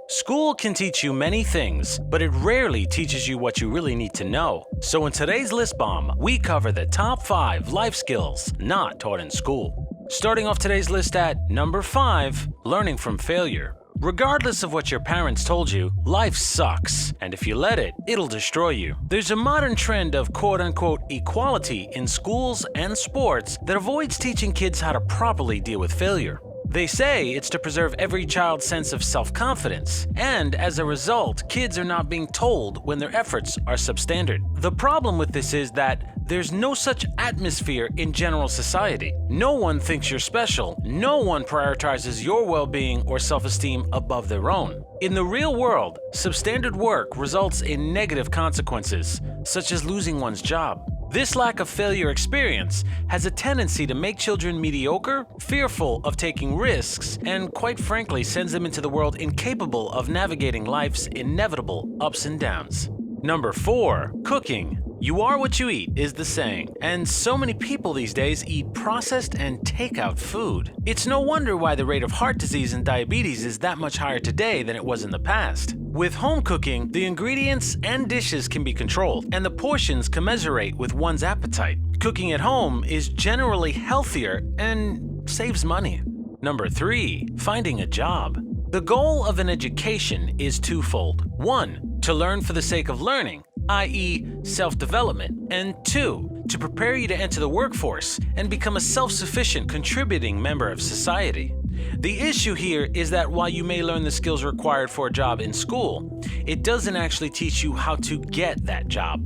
School can teach you many things, but it rarely teaches you what you really need to know. So in today's List Bomb, we cover the top 5 life skills not taught in school. Starting off today's list at number 5, learning from failure. Regardless of what your parents told you, life sucks, and if you let it, it'll destroy you. There's a modern trend of quote-unquote equality in schools and sports that avoids teaching kids how to properly deal with failure. They say it's to preserve every child's sense of self-confidence, and as a result, kids are not being told when their efforts are substandard. The problem with this is that there's no such atmosphere in general society. No one thinks you're special. No one prioritizes your well-being or self-esteem above their own. In the real world, substandard work results in negative consequences, such as losing one's job. This lack of failure experience has a tendency to make children mediocre, fearful of taking risks, and quite frankly sends them into the world incapable of navigating life's inevitable ups and downs. Number 4, cooking. You are what you eat is the saying, and so many people these days eat processed and takeout food. It's no wonder why the rate of heart disease and diabetes is that much higher today than it was in the past. With home cooking, the ingredients and dishes can be controlled, and the portions commensurate with one's appetite. Cooking at home is generally healthier and saves money. Number 3, finding a job. The goal of an education is twofold. 1, to learn for the sake of learning, i.e. self-development, and 2, to prepare you to enter the workforce and become a self-sufficient contributing member of society. The issue here is that while you may learn the skills required for a job in school, it doesn't actually teach you how to get that job.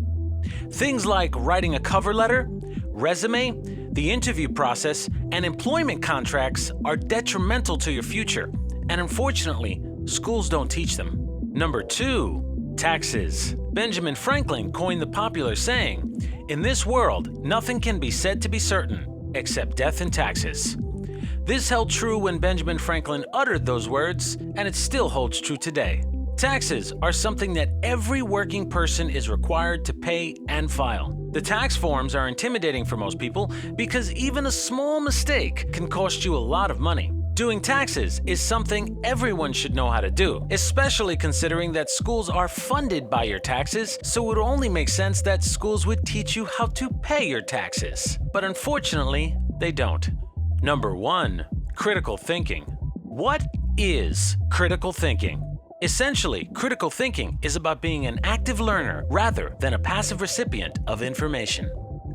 Things like writing a cover letter, resume, the interview process, and employment contracts are detrimental to your future, and unfortunately, schools don't teach them. Number 2, taxes. Benjamin Franklin coined the popular saying, "In this world, nothing can be said to be certain except death and taxes." This held true when Benjamin Franklin uttered those words, and it still holds true today. Taxes are something that every working person is required to pay and file. The tax forms are intimidating for most people because even a small mistake can cost you a lot of money. Doing taxes is something everyone should know how to do, especially considering that schools are funded by your taxes, so it would only make sense that schools would teach you how to pay your taxes. But unfortunately, they don't. Number 1, critical thinking. What is critical thinking? Essentially, critical thinking is about being an active learner rather than a passive recipient of information.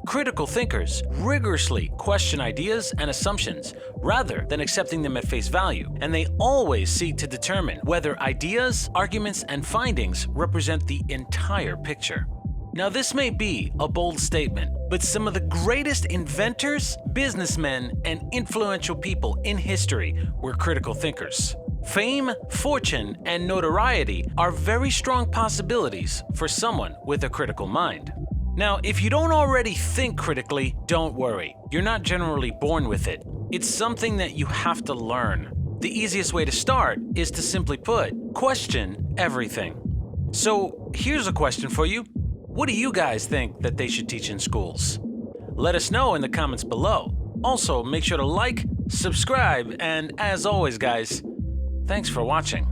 Critical thinkers rigorously question ideas and assumptions rather than accepting them at face value, and they always seek to determine whether ideas, arguments, and findings represent the entire picture. Now, this may be a bold statement, but some of the greatest inventors, businessmen, and influential people in history were critical thinkers. Fame, fortune, and notoriety are very strong possibilities for someone with a critical mind. Now, if you don't already think critically, don't worry. You're not generally born with it. It's something that you have to learn. The easiest way to start is to simply put, question everything. So here's a question for you. What do you guys think that they should teach in schools? Let us know in the comments below. Also, make sure to like, subscribe, and as always, guys, thanks for watching.